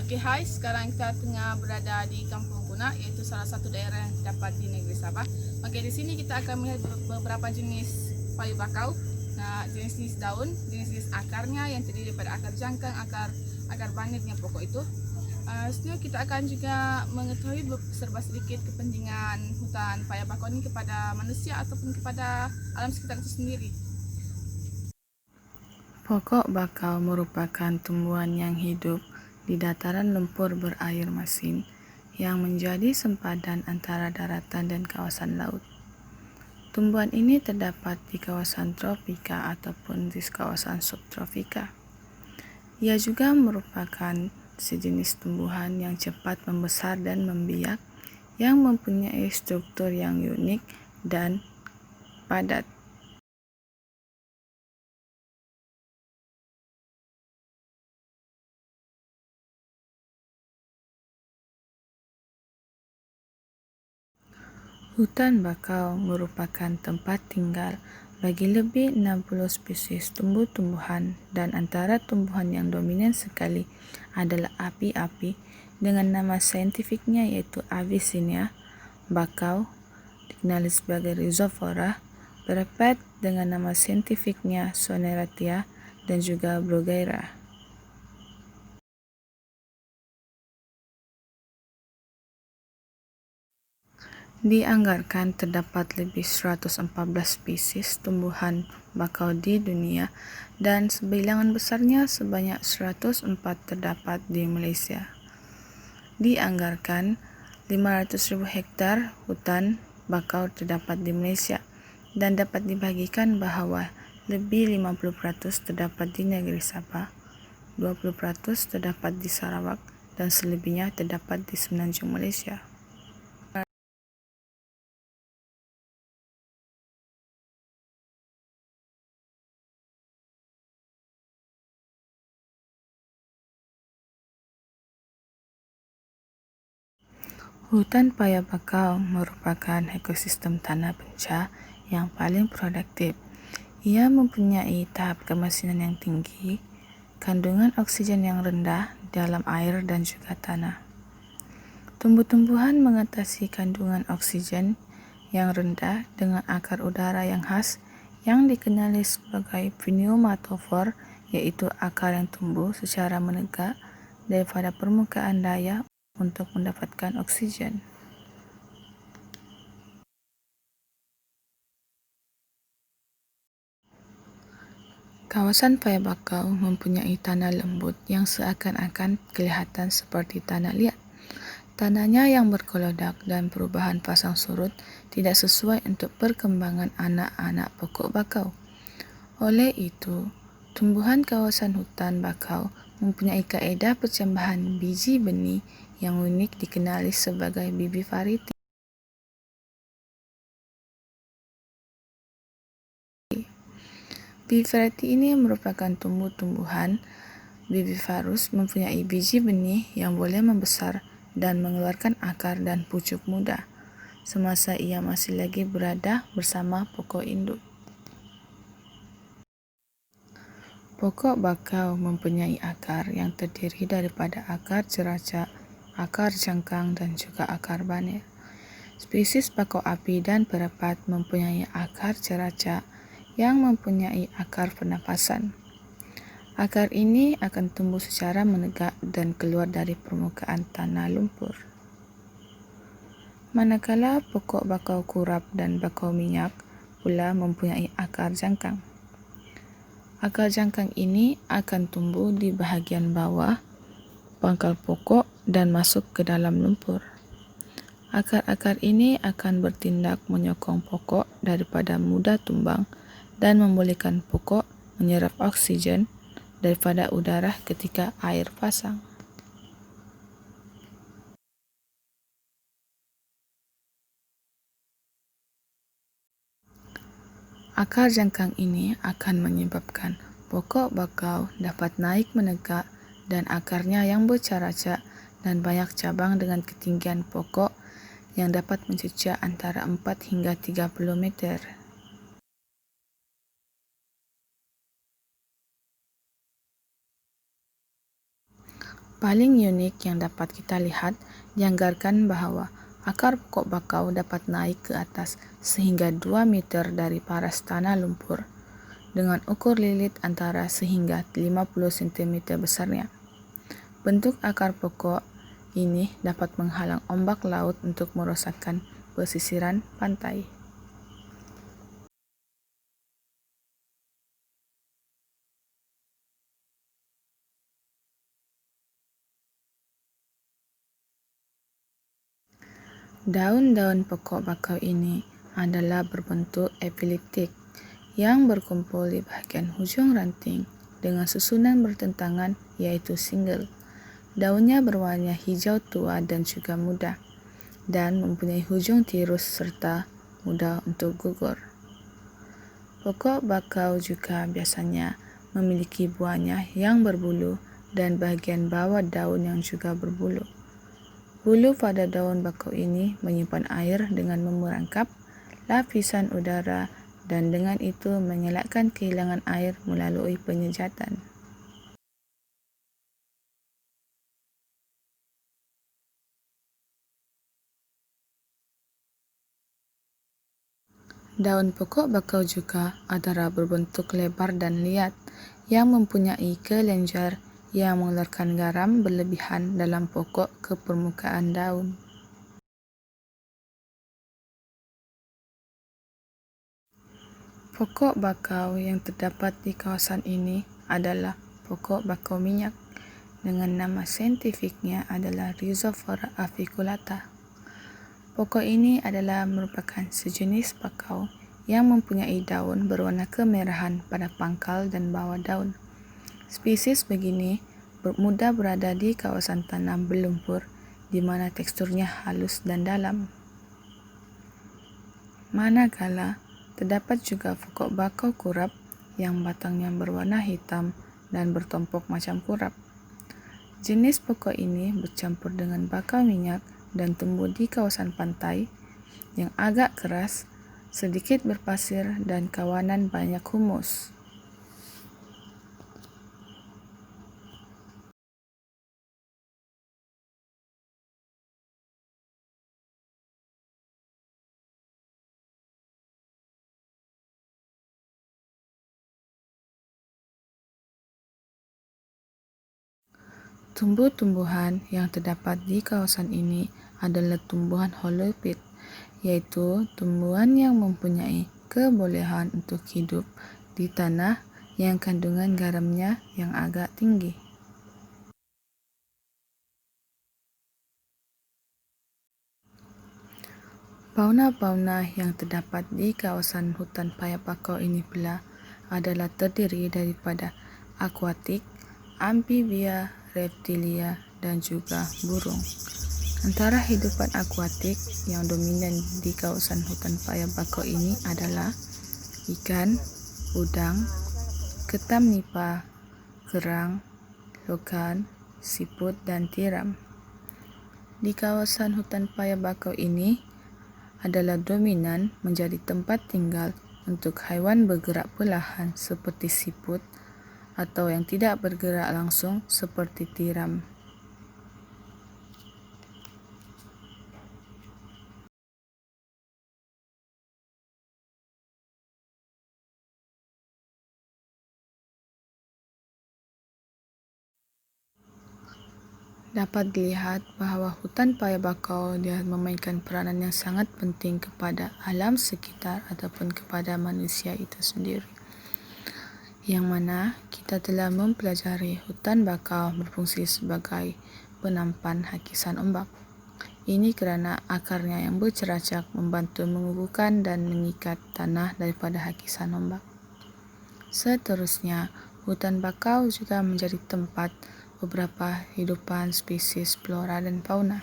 Okay, hai. Sekarang kita tengah berada di Kampung Guna, iaitu salah satu daerah yang terdapat di negeri Sabah. Okay, di sini kita akan melihat beberapa jenis payu bakau, jenis-jenis daun, jenis-jenis akarnya yang terdiri daripada akar jangkang, akar banit dengan pokok itu. Seterusnya kita akan juga mengetahui serba sedikit kepentingan hutan payu bakau ini kepada manusia ataupun kepada alam sekitar itu sendiri. Pokok bakau merupakan tumbuhan yang hidup di dataran lumpur berair masin yang menjadi sempadan antara daratan dan kawasan laut. Tumbuhan ini terdapat di kawasan tropika ataupun di kawasan subtropika. Ia juga merupakan sejenis tumbuhan yang cepat membesar dan membiak yang mempunyai struktur yang unik dan padat. Hutan bakau merupakan tempat tinggal bagi lebih 60 spesies tumbuh-tumbuhan, dan antara tumbuhan yang dominan sekali adalah api-api dengan nama saintifiknya yaitu Avicennia, bakau dikenali sebagai Rhizophora, berepet dengan nama saintifiknya Soneratia, dan juga Bruguiera. Dianggarkan terdapat lebih 114 spesies tumbuhan bakau di dunia, dan sebilangan besarnya sebanyak 104 terdapat di Malaysia. Dianggarkan 500.000 hektar hutan bakau terdapat di Malaysia, dan dapat dibahagikan bahawa lebih 50% terdapat di negeri Sabah, 20% terdapat di Sarawak, dan selebihnya terdapat di semenanjung Malaysia. Hutan payu bakau merupakan ekosistem tanah bencah yang paling produktif. Ia mempunyai tahap kemasinan yang tinggi, kandungan oksigen yang rendah dalam air dan juga tanah. Tumbuh-tumbuhan mengatasi kandungan oksigen yang rendah dengan akar udara yang khas yang dikenali sebagai pneumatophore, iaitu akar yang tumbuh secara menegak daripada permukaan daya untuk mendapatkan oksigen. Kawasan payu bakau mempunyai tanah lembut yang seakan-akan kelihatan seperti tanah liat. Tanahnya yang berkelodak dan perubahan pasang surut tidak sesuai untuk perkembangan anak-anak pokok bakau. Oleh itu, tumbuhan kawasan hutan bakau mempunyai kaedah percambahan biji benih yang unik dikenali sebagai bibivariti. Bibivariti ini merupakan tumbuh-tumbuhan bibivarus mempunyai biji benih yang boleh membesar dan mengeluarkan akar dan pucuk muda semasa ia masih lagi berada bersama pokok induk. Pokok bakau mempunyai akar yang terdiri daripada akar ceracak, akar jangkang, dan juga akar banit. Spesies bakau api dan perepat mempunyai akar ceracak yang mempunyai akar pernafasan. Akar ini akan tumbuh secara menegak dan keluar dari permukaan tanah lumpur. Manakala pokok bakau kurap dan bakau minyak pula mempunyai akar jangkang. Akar jangkang ini akan tumbuh di bahagian bawah pangkal pokok dan masuk ke dalam lumpur. Akar-akar ini akan bertindak menyokong pokok daripada mudah tumbang dan membolehkan pokok menyerap oksigen daripada udara ketika air pasang. Akar jangkang ini akan menyebabkan pokok bakau dapat naik menegak dan akarnya yang bercaracak dan banyak cabang dengan ketinggian pokok yang dapat mencecah antara 4 hingga 30 meter. Paling unik yang dapat kita lihat dianggarkan bahawa akar pokok bakau dapat naik ke atas sehingga 2 meter dari paras tanah lumpur dengan ukur lilit antara sehingga 50 cm besarnya. Bentuk akar pokok ini dapat menghalang ombak laut untuk merosakkan pesisiran pantai. Daun-daun pokok bakau ini adalah berbentuk eliptik yang berkumpul di bahagian hujung ranting dengan susunan bertentangan iaitu single. Daunnya berwarna hijau tua dan juga muda dan mempunyai hujung tirus serta mudah untuk gugur. Pokok bakau juga biasanya memiliki buahnya yang berbulu dan bahagian bawah daun yang juga berbulu. Bulu pada daun bakau ini menyimpan air dengan memerangkap lapisan udara dan dengan itu mengelakkan kehilangan air melalui penyejatan. Daun pokok bakau juga adalah berbentuk lebar dan liat yang mempunyai kelenjar yang mengeluarkan garam berlebihan dalam pokok ke permukaan daun. Pokok bakau yang terdapat di kawasan ini adalah pokok bakau minyak dengan nama saintifiknya adalah Rhizophora aviculata. Pokok ini adalah merupakan sejenis bakau yang mempunyai daun berwarna kemerahan pada pangkal dan bawah daun. Spesies begini mudah berada di kawasan tanah berlumpur di mana teksturnya halus dan dalam. Manakala terdapat juga pokok bakau kurap yang batangnya berwarna hitam dan bertompok macam kurap. Jenis pokok ini bercampur dengan bakau minyak dan tumbuh di kawasan pantai yang agak keras, sedikit berpasir dan kawanan banyak humus. Tumbuh-tumbuhan yang terdapat di kawasan ini adalah tumbuhan holopit, yaitu tumbuhan yang mempunyai kebolehan untuk hidup di tanah yang kandungan garamnya yang agak tinggi. Fauna-fauna yang terdapat di kawasan hutan paya bakau ini pula adalah terdiri daripada akuatik, amfibia, reptilia dan juga burung. Antara hidupan akuatik yang dominan di kawasan hutan paya bakau ini adalah ikan, udang, ketam nipah, kerang, lokan, siput dan tiram. Di kawasan hutan paya bakau ini adalah dominan menjadi tempat tinggal untuk haiwan bergerak perlahan seperti siput atau yang tidak bergerak langsung seperti tiram. Dapat dilihat bahawa hutan paya bakau dia memainkan peranan yang sangat penting kepada alam sekitar ataupun kepada manusia itu sendiri. Yang mana kita telah mempelajari hutan bakau berfungsi sebagai penampan hakisan ombak. Ini kerana akarnya yang berceracak membantu mengukuhkan dan mengikat tanah daripada hakisan ombak. Seterusnya, hutan bakau juga menjadi tempat beberapa hidupan spesies flora dan fauna.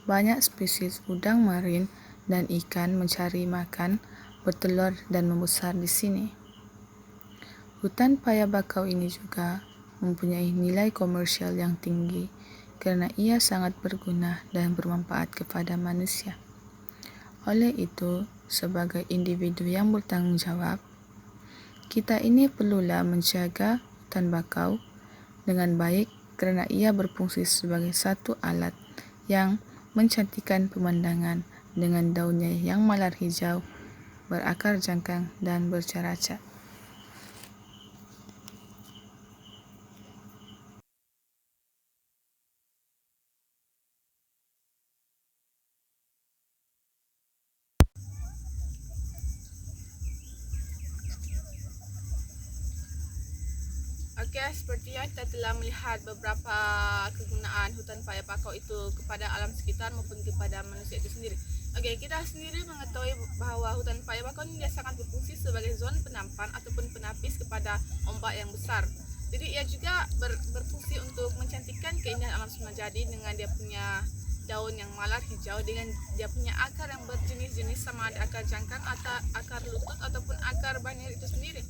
Banyak spesies udang marin dan ikan mencari makan, bertelur dan membesar di sini. Hutan paya bakau ini juga mempunyai nilai komersial yang tinggi kerana ia sangat berguna dan bermanfaat kepada manusia. Oleh itu, sebagai individu yang bertanggungjawab, kita ini perlulah menjaga hutan bakau dengan baik karena ia berfungsi sebagai satu alat yang mencantikkan pemandangan dengan daunnya yang malar hijau, berakar jangkang dan bercaracak. Okey, seperti yang kita telah melihat beberapa kegunaan hutan paya bakau itu kepada alam sekitar maupun kepada manusia itu sendiri. Okey, kita sendiri mengetahui bahawa hutan paya bakau ini dia sangat berfungsi sebagai zon penampan ataupun penapis kepada ombak yang besar. Jadi ia juga berfungsi untuk mencantikkan keindahan alam semula jadi dengan dia punya daun yang malar hijau, dengan dia punya akar yang berjenis-jenis sama ada akar jangkang atau akar lutut ataupun akar banyer itu sendiri.